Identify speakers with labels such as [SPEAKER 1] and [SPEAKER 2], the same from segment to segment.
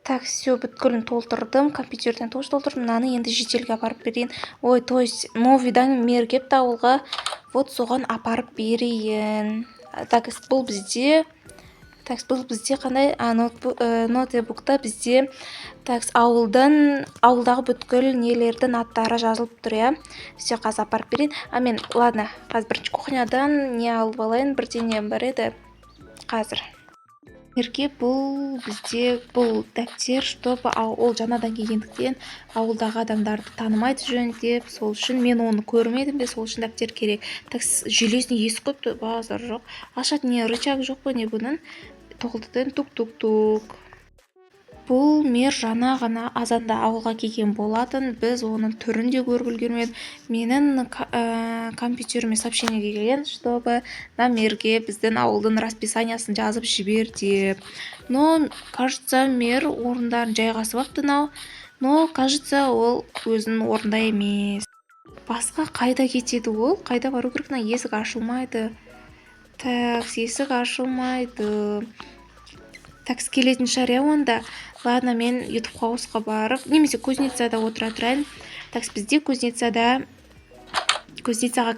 [SPEAKER 1] Так, все, бүткілін толтырдым, компьютерден тоже толтырдым, мынаны енді шетелге апарып берейін. Ой, то есть мовидан мер кепті ауылға, вот соған апарып берейін. Так, бұл бізде қандай ноутбукта бізде ауылдағы бүткіл нелердің аттары жазылып тұр, иә. Все, қазір апарып берейін. Мен, ладно, қазір бірінші кухнядан не алып алайын, бірдеңе бар еді қазір. Мерге бұл дәптер, чтобы ол жаңадан келгендіктен ауылдағы адамдарды танымайды жөн деп, сол үшін мен оны көрмедім де, сол үшін дәптер керек. Так, железіне есік қойыпты, базар жоқ. Ашатын не рычаг жоқ па не бұның? Тоқылдыдан тук-тук-тук. Бұл мер жаңа ғана азанда ауылға келген болатын, біз оның түрін де көріп үлгермедік. Менің компьютеріме сообщение келген, чтобы на мерге біздің ауылдың расписаниясын жазып жібер деп. Но, кажется, мер орындарын жайғасып апты, но, кажется, ол өзінің орында емес. Басқа қайда кетеді ол? Қайда бару керек? Есік ашылмайды. Так, есік ашылмайды. Так, келетін шығар онда. Ладно, мен YouTube хаусқа барып, немесе кузницада отыра тұрайын. Так, бізде кузницаға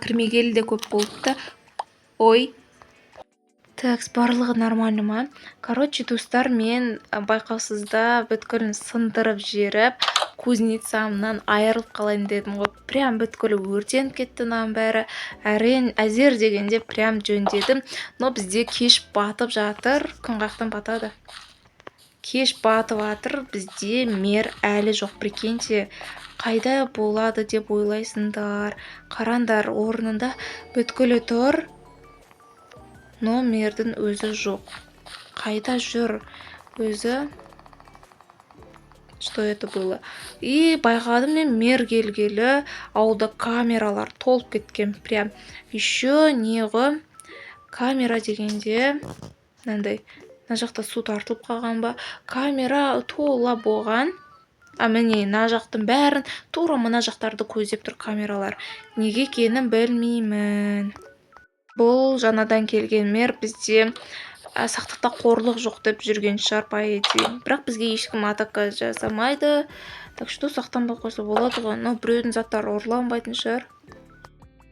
[SPEAKER 1] кірмегелі де көп болыпты. Ой. Так, барлығы нормально ма? Короче, достар, мен байқаусызда бүткілін сындырып жеріп, кузницамнан айырылып қалайын дедім ғой. Прям бүткілі өртеніп кетті бәрі. Әзер дегенде прям жөндедім. Но бізде кеш батып жатыр. Күн қақтан батады. Кеш батып жатыр. Бізде мер әлі жоқ, прикиньте. Қайда болады деп ойлайсыңдар. Қарандар, орнында бүткілі тұр. Но мердің өзі жоқ. Қайда жүр өзі? Что это было? И байқадым мен мер келгелі ауылда камералар толып кеткен. Прям еще неғы камера дегенде мынандай мына жақта су тартылып қалған ба? Камера тола болған. Міне мына жақтың бәрін тура мына жақтарды көздеп тұр камералар. Неге екенін білмеймін. Бұл жаңадан келген мер бізде сақтықта қорлық жоқ деп жүрген шығар, по идее. Бірақ бізге ешкім атака жасамайды. Так что сақтанбай қойса болады ғой. Но біреудің заттары ұрланбайтын шығар.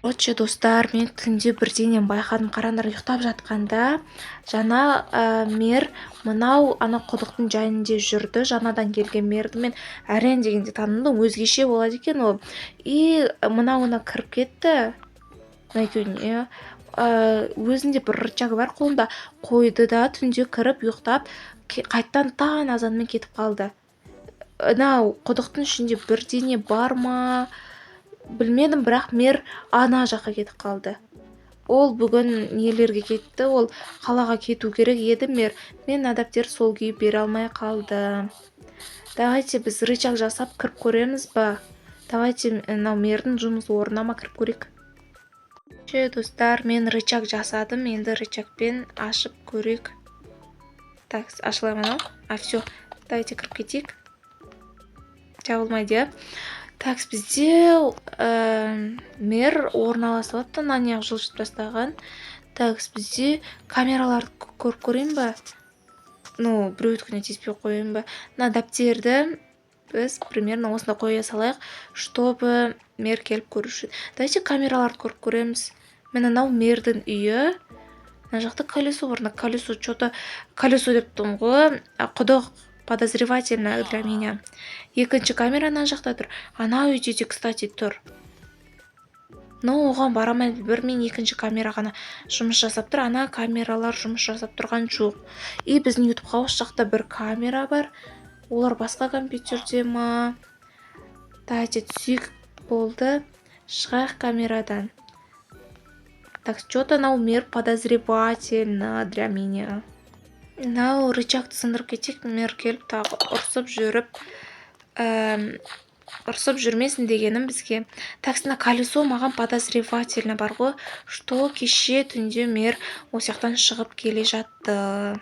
[SPEAKER 1] Короче, достар, мен түнде бірдеңен байқадым. Қарандар ұйықтап жатқанда жаңа мер мынау ана құдықтың жайында жүрді. Жаңадан келген мерді мен әрен дегенде танымдым. Өзгеше болады екен ол. И мынауына кіріп кетті. Екеуіне өзінде бір рычаг бар қолында, қойды да түнде кіріп ұйықтап, қайттан таң азанмен кетіп қалды. Құдықтың ішінде бірдеңе бар ма? Білмедім, бірақ мер ана жаққа кетіп қалды. Ол бүгін нелерге кетті, ол қалаға кету керек еді мер. Мен адаптер сол күйі бере алмай қалды. Давайте біз рычаг жасап кіріп көреміз ба? Давайте мердің жұмыс орнама кіріп көрек. Достар, мен рычаг жасадым, енді рычагпен ашып көрек. Так, ашылай мынау. Все, давайте кіріп кетейік. Жабылмайды. Так, бізде мер орналасып апты, нанияқ жылжып тастаған. Так, бізде камераларды көріп көрейін ба? Біреуіткіне теспей қойын ба? Дәптерді біз примерно осында қоя салайық, чтобы мер келіп көруші. Давайте камераларды көріп көреміз. Мен анау мердің үйі. Мына жақта колесо бар. Колесо деп тұрмын ғой. Құдық подозревательно для меня. Екінші камера ана жақта тұр. Ана үйде де, кстати, тұр. Но оған барамай мен екінші камера ғана жұмыс жасап тұр. Ана камералар жұмыс жасап тұрған жоқ. И біздің YouTube хаус жақта бір камера бар. Олар басқа компьютерде ма? Давайте түсік болды. Шығайық камерадан. Так, что-то мер подозревательно для меня. Рычагты сындырып кетейік, мер келіп тағы ұрсып жүрмесін дегенім бізге. Таксына колесо маған подозревательно бар ғой, что кеше түнде мер осияқтан шығып келе жатты.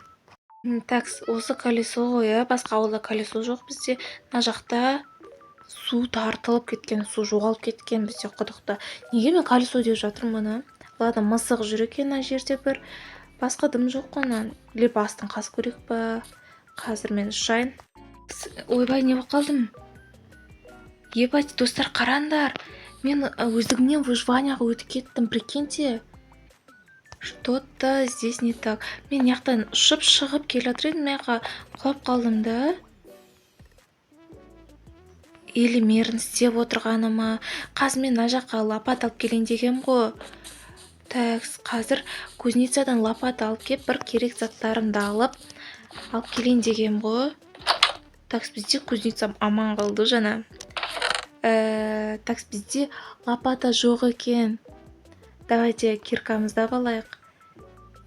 [SPEAKER 1] Так, осы колесо ғой, басқа ауылда колесо жоқ бізде. Мына жақта су тартылып кеткен, су жоғалып кеткен бізде құдықта. Неге мен колесо деп жатырмын? Ладно, мысық жүр екен мына жерде бір. Басқа дым жоқ қой. Леп астын қазып көрейік па? Қазір мен ұшайын. ойбай, не болып қалдым? Ебать, достар, қараңдар. Мен өздігімнен выживанияға өтіп кеттім, прикиньте. Что-то здесь не так. Мен яқтан ұшып шығып келе жатыр едім, мына құлап қалдым да. Или мерін істеп отырғаны ма? Қазір мен мына жаққа лопат алып келейін дегем ғой. Так, қазір кузницадан лопат алып кеп, бір керек заттарымды алып келейін дегем ғой. Так, бізде кузница аман қалды жаңа. Так, бізде лопата жоқ екен. Давайте киркамызды алайық.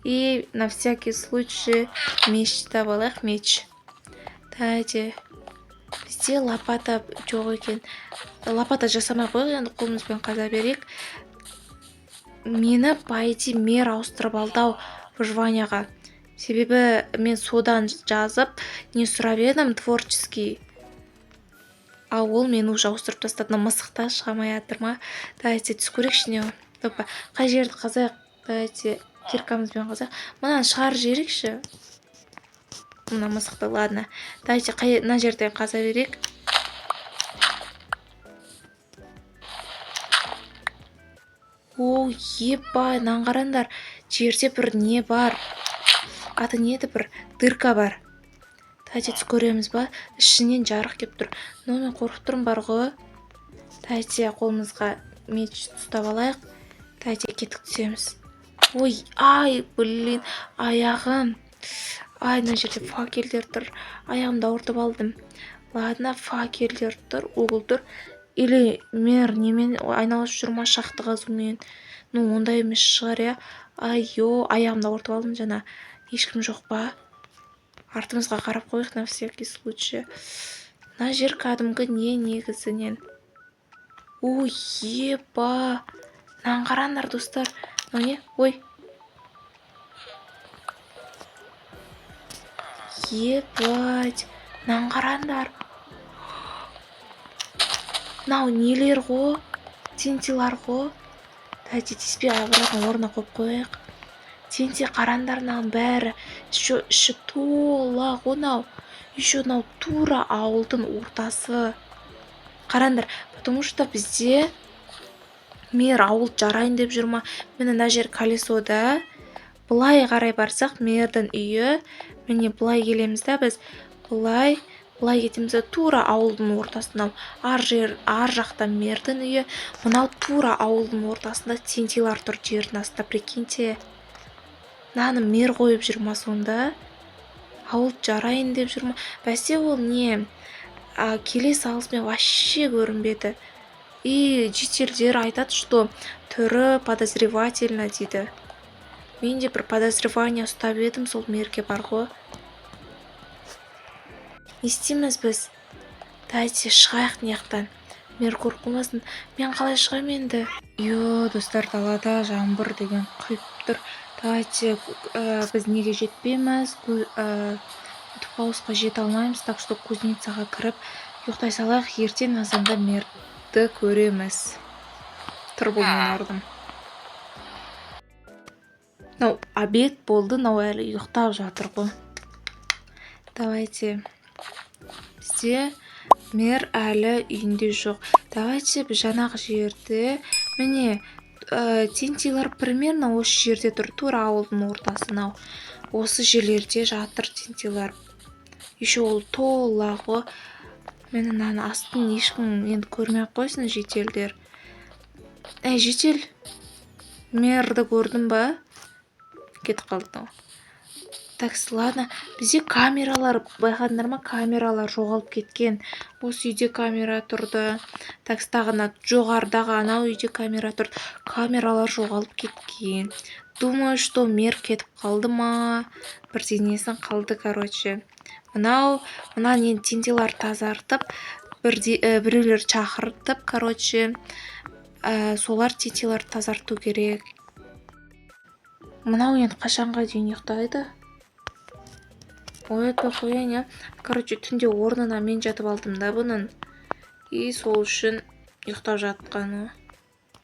[SPEAKER 1] И на всякий случай меч алайық, меч. Давайте. Бізде лопата жоқ екен. Лопата жасамай қойық, енді қолымызбен қаза берейік. Мені пайти мер ауыстырып алдау выживанияға. Себебі мен содан жазып, не сұрап едім творческий. А ол мені уже ауыстырып тастады. Мысықта шығамай жатыр ма? Давайте түс көрейікші не. Опа, қай жерді қазайық? Давайте киркамызбен қазайық. Мынаны шығар жерекші. Мына мысықты, ладно. Давайте мына жерден қаза берейік. О, ебай, нан қараңдар. Жерде бір не бар. Аты не еді, бір дырка бар. Давайте түс көреміз ба? Ішінен жарық кеп тұр. Но мен қорқып тұрмын бар ғой. Давайте қолымызға меч ұстап алайық. Давайте кетіп түсеміз. Ой, ай, блин, аяғым. Ай, мына жерде факелдер тұр. Аяғымды ауыртып алдым. Ладно, факелдер тұр, оғыл тұр. Или мер немен айналысып жүрма шақты қазумен. Ну, ондай емес шығар, я. Айо, аяғымды ауыртып алдым жаңа. Ешкім жоқ па? Артымызға қарап қойық на всякий случай. Мына жер кәдімгі не негізінен. Ой, еба. Нан қараңдар, достар. Мынау не? Ой. Ебать. Нан қараңдар. Мынау нелер ғой? Тентилар ғой? Давайте теспей обратно орнына қойып қойық. Тенте қараңдар, мынау бәрі. Іші тола ғонау. Еще мынау тура ауылдың ортасы. Қараңдар, потому что бізде мер ауыл жарайын деп жүрма. Міне мына жер колесода. Былай қарай барсақ, мердің үйі. Міне былай келеміз да біз. Былай кетеміз, тура ауылдың ортасында. Ар жақта мердің үйі. Мынау тура ауылдың ортасында тентилар тұр жердің астында, прикиньте. Наны мер қойып жүрма сонда. Ауыл жарайын деп жүрма. Бәсе ол не? Келе салысымен вообще көрінбеді. И жителдер айтады, что түрі подозревательно дейді. Мен де бір подозревание ұстап едім, сол мерге бар ғой. Не істейміз біз? Давайте шығайық неяқтан. Мер қорқылмасын. Мен қалай шығам енді? Йо, достар, далада жаңбыр деген құйып тұр. Давайте біз неге жетпейміз? Паусқа жете алмаймыз, так что кузницаға кіріп ұйықтай салайық. Ертең азанда мерді көреміз. Тұр бұл мен ордым. Мынау обед болды, мынау әлі ұйықтап жатыр ғой. Давайте. Бізде мер әлі үйінде жоқ. Давайте біз жаңағы жерде, міне, тентилар примерно осы жерде тұр, тура ауылдың ортасына. Осы жерлерде жатыр тентилар. Еще ол тола ғой. Мені мынаны астын ешкім енді көрмей қойсын, жетелдер. Жетел, мерді көрдің ба? Кетіп қалды. Так, ладно, бізде камералар, байқадыңдар ма? Камералар жоғалып кеткен. Осы үйде камера тұрды. Так, тағына жоғардағы анау үйде камера тұрды. Камералар жоғалып кеткен. Думаю, что мер кетіп қалды ма? Бірдеңесін қалды, короче. Мына нені тентилар тазартып, біреулер шақыртып, короче, солар тентилар тазарту керек. Мынау енді қашанға дейін ұйықтайды? Ой, қояйын, я. Короче, түнде орнына мен жатып алдым да бұның. И сол үшін ұйықтап жатқаны.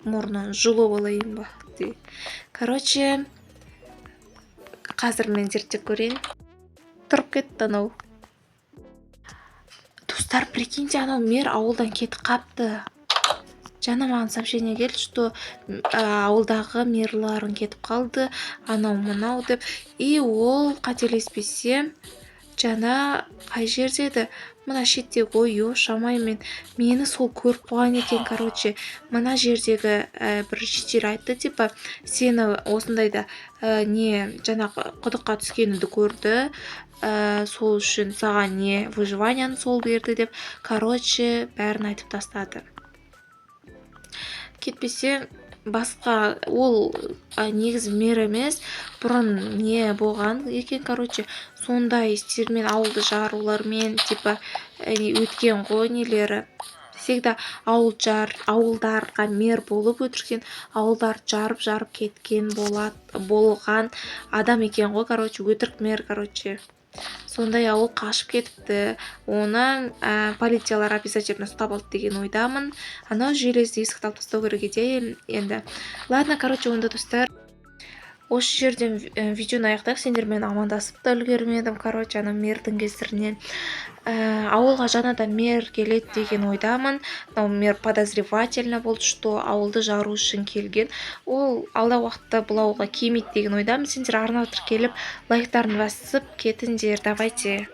[SPEAKER 1] Мұрнын жұлып алайын ба? Короче, қазір мен зерттеп көрейін. Тұрып кетті анау. достар, прикиньте, анау мэр ауылдан кетіп қапты. Жаңа маған сообщение келді, что ауылдағы мэрларың кетіп қалды, анау мынау деп. И ол қателеспесем, жаңа қай жерде еді? Мына шеттегі, ой, шамаймен мені сол көріп қойған екен, короче. Мына жердегі бір житель айтты, типа, сені осындайда не жаңағы құдыққа түскеніңді көрді, сол үшін саған не выживанияны сол берді деп, короче, бәрін айтып тастады. Кетпесе басқа ол негізі мэр емес, бұрын не болған екен, короче, сондай істермен, ауылды жарулармен, типа, өткен ғой нелері. Всегда ауылдарға мэр болып өтірген, ауылдар жарып кеткен болған адам екен ғой, короче, өтірік мэр, короче. Сондай ауыл қашып кетіпті. Оны полициялар обязательно ұстап алды деген ойдамын. Анау железді есікті алып тастау керек еді енді. Ладно, короче, онда достар, осы жерден видеоны аяқтайық. Сендермен амандасып та үлгермедім, короче, ана мэрдің кесірінен. Ауылға жаңадан мэр келеді деген ойдамын. Мэр подозревательно болды, что ауылды жару үшін келген. Ол алдағы уақытта бұл ауылға келмейді деген ойдамын. Сендер арнау тіркеліп, лайктарын басып кетіңдер, давайте.